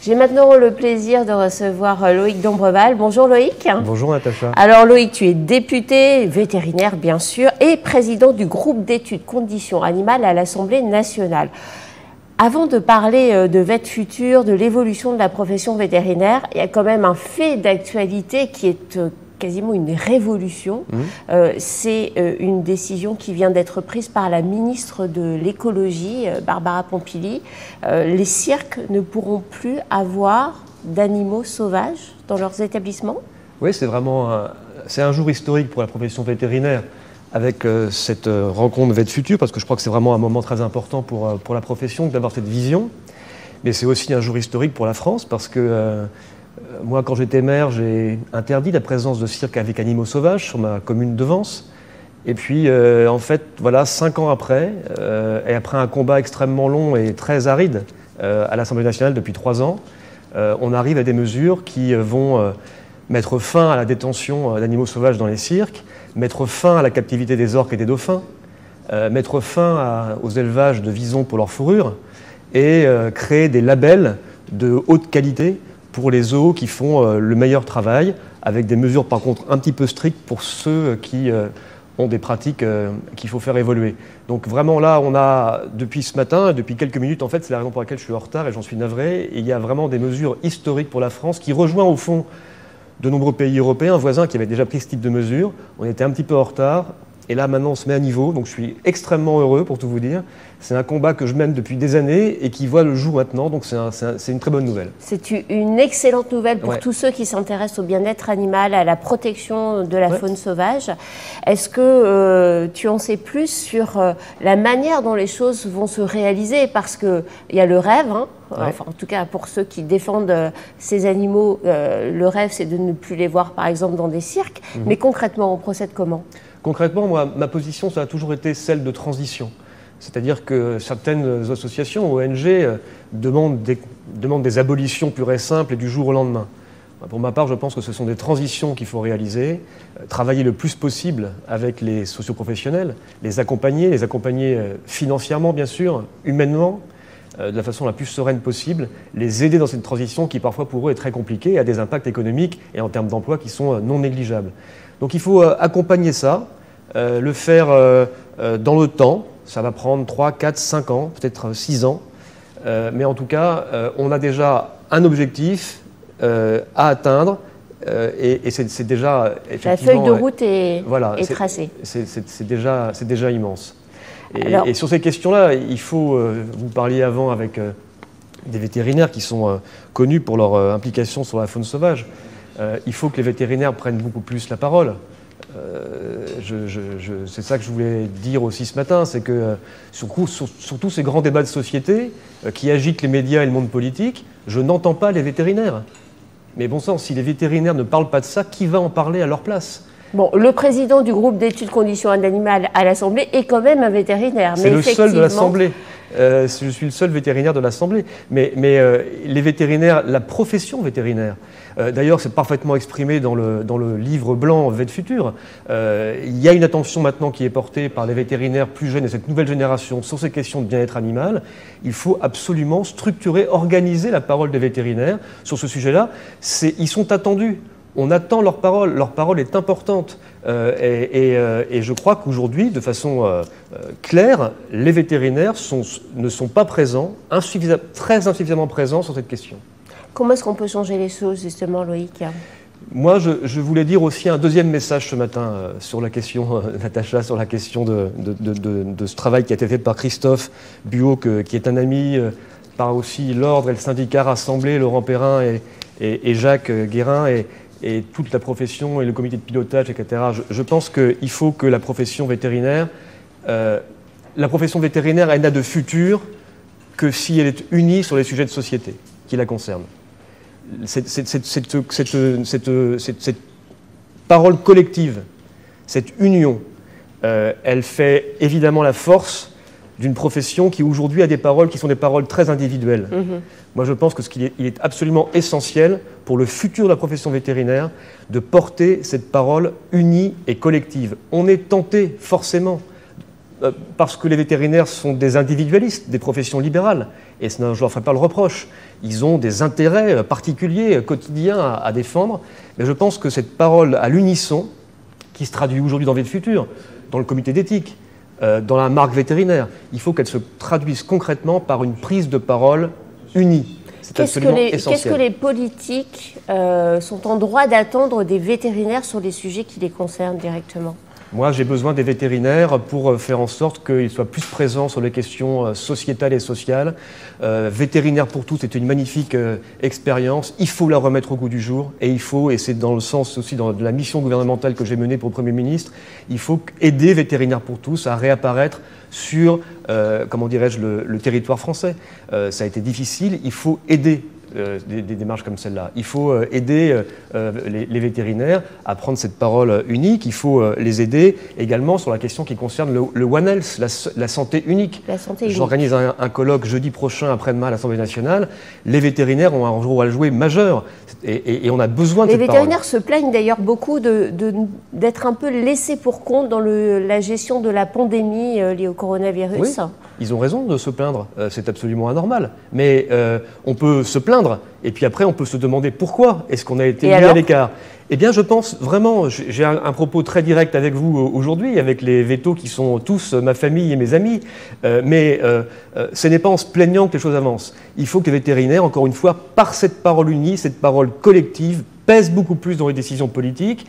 J'ai maintenant le plaisir de recevoir Loïc Dombreval. Bonjour Loïc. Bonjour Natacha. Alors Loïc, tu es député, vétérinaire bien sûr, et président du groupe d'études conditions animales à l'Assemblée nationale. Avant de parler de Vet Futur, de l'évolution de la profession vétérinaire, il y a quand même un fait d'actualité qui est quasiment une révolution. C'est une décision qui vient d'être prise par la ministre de l'écologie, Barbara Pompili. Les cirques ne pourront plus avoir d'animaux sauvages dans leurs établissements. Oui, c'est vraiment un jour historique pour la profession vétérinaire avec cette rencontre Vet Futur, parce que je crois que c'est vraiment un moment très important pour la profession d'avoir cette vision. Mais c'est aussi un jour historique pour la France, parce que moi, quand j'étais maire, j'ai interdit la présence de cirques avec animaux sauvages sur ma commune de Vence. Et puis, en fait, voilà, 5 ans après, et après un combat extrêmement long et très aride à l'Assemblée nationale depuis 3 ans, on arrive à des mesures qui vont mettre fin à la détention d'animaux sauvages dans les cirques, mettre fin à la captivité des orques et des dauphins, mettre fin aux élevages de visons pour leur fourrure et créer des labels de haute qualité pour les zoos qui font le meilleur travail, avec des mesures par contre un petit peu strictes pour ceux qui ont des pratiques qu'il faut faire évoluer. Donc vraiment là, on a, depuis ce matin, depuis quelques minutes, en fait, c'est la raison pour laquelle je suis en retard et j'en suis navré, et il y a vraiment des mesures historiques pour la France qui rejoignent au fond de nombreux pays européens, voisins qui avaient déjà pris ce type de mesures. On était un petit peu en retard, et là maintenant on se met à niveau, donc je suis extrêmement heureux pour tout vous dire. C'est un combat que je mène depuis des années et qui voit le jour maintenant, donc c'est une très bonne nouvelle. C'est une excellente nouvelle pour tous ceux qui s'intéressent au bien-être animal, à la protection de la faune sauvage. Est-ce que tu en sais plus sur la manière dont les choses vont se réaliser? Parce qu'il y a le rêve, enfin, en tout cas pour ceux qui défendent ces animaux, le rêve c'est de ne plus les voir par exemple dans des cirques. Mais concrètement, on procède comment? Concrètement, moi, ma position, ça a toujours été celle de transition. C'est-à-dire que certaines associations, ONG, demandent des abolitions pures et simples et du jour au lendemain. Pour ma part, je pense que ce sont des transitions qu'il faut réaliser, travailler le plus possible avec les socioprofessionnels, les accompagner financièrement, bien sûr, humainement, de la façon la plus sereine possible, les aider dans cette transition qui, parfois, pour eux, est très compliquée et a des impacts économiques et en termes d'emploi qui sont non négligeables. Donc il faut accompagner ça, le faire dans le temps. Ça va prendre 3, 4, 5 ans, peut-être 6 ans. Mais en tout cas, on a déjà un objectif à atteindre et c'est déjà effectivement... La feuille de route est tracée. C'est déjà immense. Et sur ces questions-là, il faut... vous parliez avant avec des vétérinaires qui sont connus pour leur implication sur la faune sauvage. Il faut que les vétérinaires prennent beaucoup plus la parole. C'est ça que je voulais dire aussi ce matin, c'est que sur tous ces grands débats de société qui agitent les médias et le monde politique, je n'entends pas les vétérinaires. Mais bon sang, si les vétérinaires ne parlent pas de ça, qui va en parler à leur place ? Bon, le président du groupe d'études conditions animales à l'Assemblée est quand même un vétérinaire. C'est le seul de l'Assemblée. Je suis le seul vétérinaire de l'Assemblée. Mais les vétérinaires, la profession vétérinaire, d'ailleurs c'est parfaitement exprimé dans le livre blanc Vet Futur, il y a une attention maintenant qui est portée par les vétérinaires plus jeunes et cette nouvelle génération sur ces questions de bien-être animal. Il faut absolument structurer, organiser la parole des vétérinaires sur ce sujet-là. Ils sont attendus. On attend leur parole est importante et je crois qu'aujourd'hui, de façon claire, les vétérinaires ne sont pas présents, très insuffisamment présents sur cette question. Comment est-ce qu'on peut changer les choses justement, Loïc ? Moi, je voulais dire aussi un deuxième message ce matin sur la question, Natacha, sur la question de ce travail qui a été fait par Christophe Buot, qui est un ami, par aussi l'Ordre et le syndicat rassemblés, Laurent Perrin et Jacques Guérin, et toute la profession et le comité de pilotage, etc. Je pense qu'il faut que la profession vétérinaire, elle n'a de futur que si elle est unie sur les sujets de société qui la concernent. Cette parole collective, cette union, elle fait évidemment la force d'une profession qui aujourd'hui a des paroles qui sont des paroles très individuelles. Moi je pense qu'il est absolument essentiel pour le futur de la profession vétérinaire de porter cette parole unie et collective. On est tenté forcément parce que les vétérinaires sont des individualistes, des professions libérales, et je ne leur ferai pas le reproche. Ils ont des intérêts particuliers, quotidiens à défendre, mais je pense que cette parole à l'unisson, qui se traduit aujourd'hui dans VetFutur, dans le comité d'éthique, dans la marque vétérinaire, il faut qu'elle se traduise concrètement par une prise de parole unie. Qu'est-ce que les politiques sont en droit d'attendre des vétérinaires sur les sujets qui les concernent directement ? Moi, j'ai besoin des vétérinaires pour faire en sorte qu'ils soient plus présents sur les questions sociétales et sociales. Vétérinaires pour tous est une magnifique expérience. Il faut la remettre au goût du jour et il faut, et c'est dans le sens aussi de la mission gouvernementale que j'ai menée pour le Premier ministre, il faut aider Vétérinaires pour tous à réapparaître sur, comment dirais-je, le territoire français. Ça a été difficile, il faut aider des démarches comme celle-là. Il faut aider les vétérinaires à prendre cette parole unique. Il faut les aider également sur la question qui concerne le One Health, la santé unique. J'organise un colloque jeudi prochain après-demain à l'Assemblée nationale. Les vétérinaires ont un rôle à jouer majeur et on a besoin de cette parole. Les vétérinaires se plaignent d'ailleurs beaucoup d'être un peu laissés pour compte dans la gestion de la pandémie liée au coronavirus. Oui. Ils ont raison de se plaindre, c'est absolument anormal. Mais on peut se plaindre, et puis après on peut se demander pourquoi est-ce qu'on a été mis à l'écart. Eh bien je pense vraiment, j'ai un propos très direct avec vous aujourd'hui, avec les vétos qui sont tous ma famille et mes amis, mais ce n'est pas en se plaignant que les choses avancent. Il faut que les vétérinaires, encore une fois, par cette parole unie, cette parole collective, pèsent beaucoup plus dans les décisions politiques,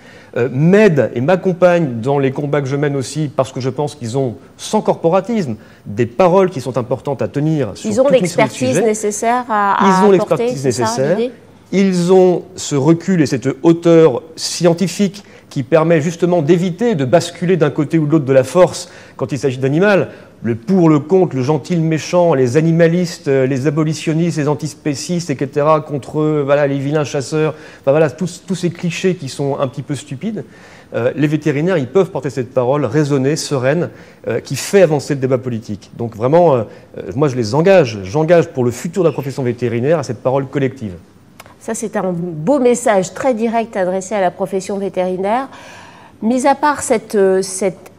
m'aident et m'accompagnent dans les combats que je mène aussi, parce que je pense qu'ils ont, sans corporatisme, des paroles qui sont importantes à tenir. Ils ont l'expertise nécessaire à apporter. Ils ont l'expertise nécessaire. Ils ont ce recul et cette hauteur scientifique qui permet justement d'éviter de basculer d'un côté ou de l'autre de la force quand il s'agit d'animal. Le pour, le contre, le gentil, le méchant, les animalistes, les abolitionnistes, les antispécistes, etc., contre voilà, les vilains chasseurs, enfin, voilà, tous ces clichés qui sont un petit peu stupides. Les vétérinaires, ils peuvent porter cette parole raisonnée, sereine, qui fait avancer le débat politique. Donc vraiment, moi je les engage, j'engage pour le futur de la profession vétérinaire à cette parole collective. Ça, c'est un beau message très direct adressé à la profession vétérinaire. Mis à part cette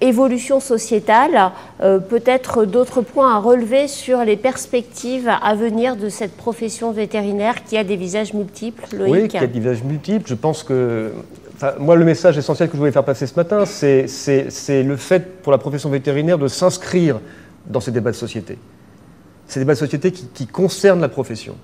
évolution sociétale, peut-être d'autres points à relever sur les perspectives à venir de cette profession vétérinaire qui a des visages multiples, Loïc. Oui, qui a des visages multiples. Je pense que... moi, le message essentiel que je voulais faire passer ce matin, c'est le fait pour la profession vétérinaire de s'inscrire dans ces débats de société. Ces débats de société qui concernent la profession.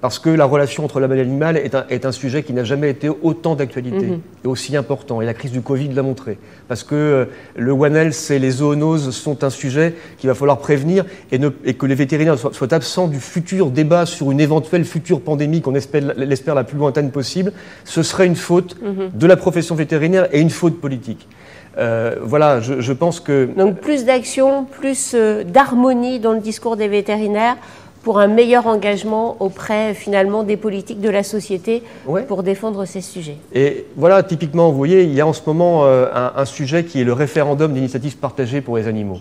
Parce que la relation entre l'homme et l'animal est un sujet qui n'a jamais été autant d'actualité et aussi important. Et la crise du Covid l'a montré. Parce que le One Health et les zoonoses sont un sujet qu'il va falloir prévenir et que les vétérinaires soient absents du futur débat sur une éventuelle future pandémie qu'on l'espère la plus lointaine possible. Ce serait une faute de la profession vétérinaire et une faute politique. Voilà, je pense que... Donc plus d'action, plus d'harmonie dans le discours des vétérinaires pour un meilleur engagement auprès, finalement, des politiques de la société pour défendre ces sujets. Et voilà, typiquement, vous voyez, il y a en ce moment un sujet qui est le référendum d'initiative partagée pour les animaux.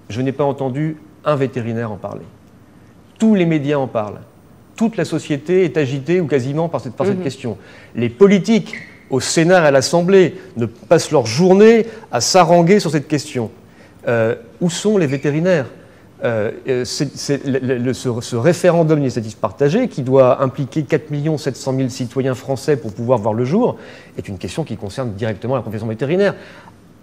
Je n'ai pas entendu un vétérinaire en parler. Tous les médias en parlent. Toute la société est agitée, ou quasiment, par cette question. Les politiques, au Sénat et à l'Assemblée, ne passent leur journée à s'haranguer sur cette question. Où sont les vétérinaires ? Ce référendum d'initiative partagée, qui doit impliquer 4 700 000 citoyens français pour pouvoir voir le jour, est une question qui concerne directement la profession vétérinaire.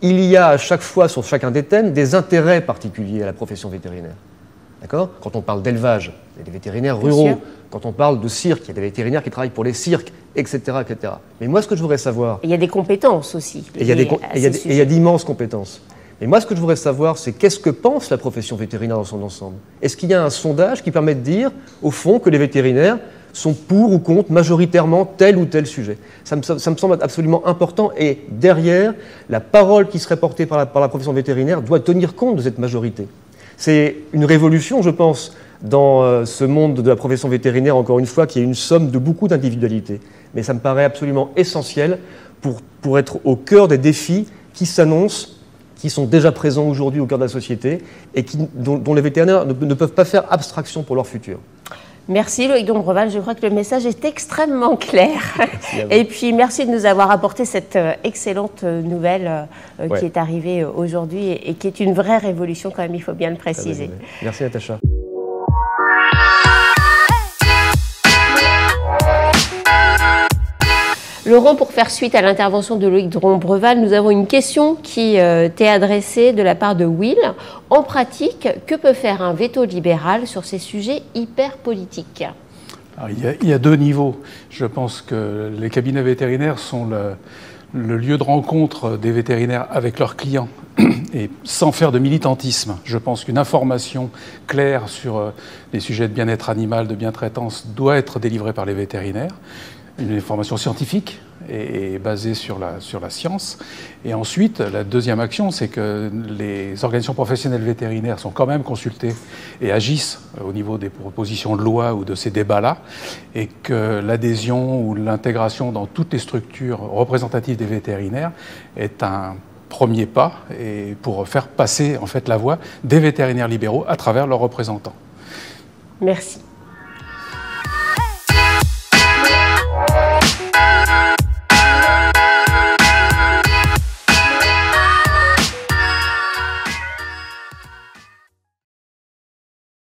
Il y a à chaque fois, sur chacun des thèmes, des intérêts particuliers à la profession vétérinaire. D'accord ? Quand on parle d'élevage, il y a des vétérinaires ruraux. Quand on parle de cirque, il y a des vétérinaires qui travaillent pour les cirques, etc., etc. Mais moi, ce que je voudrais savoir... Il y a des compétences aussi. Et il y a d'immenses compétences. Et moi, ce que je voudrais savoir, c'est qu'est-ce que pense la profession vétérinaire dans son ensemble ? Est-ce qu'il y a un sondage qui permet de dire, au fond, que les vétérinaires sont pour ou contre majoritairement tel ou tel sujet ? Ça me semble absolument important. Et derrière, la parole qui serait portée par la profession vétérinaire doit tenir compte de cette majorité. C'est une révolution, je pense, dans ce monde de la profession vétérinaire, encore une fois, qui est une somme de beaucoup d'individualités. Mais ça me paraît absolument essentiel pour être au cœur des défis qui s'annoncent, qui sont déjà présents aujourd'hui au cœur de la société et dont les vétérinaires ne peuvent pas faire abstraction pour leur futur. Merci Loïc Dombreval, je crois que le message est extrêmement clair. Et puis merci de nous avoir apporté cette excellente nouvelle qui est arrivée aujourd'hui et qui est une vraie révolution quand même, il faut bien le préciser. Merci Natacha. Laurent, pour faire suite à l'intervention de Loïc Dombreval, nous avons une question qui t'est adressée de la part de Will. En pratique, que peut faire un veto libéral sur ces sujets hyper politiques ? Alors, il y a deux niveaux. Je pense que les cabinets vétérinaires sont le lieu de rencontre des vétérinaires avec leurs clients. Et sans faire de militantisme, je pense qu'une information claire sur les sujets de bien-être animal, de bien-traitance, doit être délivrée par les vétérinaires. Une information scientifique et basée sur la science. Et ensuite, la deuxième action, c'est que les organisations professionnelles vétérinaires sont quand même consultées et agissent au niveau des propositions de loi ou de ces débats-là, et que l'adhésion ou l'intégration dans toutes les structures représentatives des vétérinaires est un premier pas et pour faire passer en fait la voix des vétérinaires libéraux à travers leurs représentants. Merci.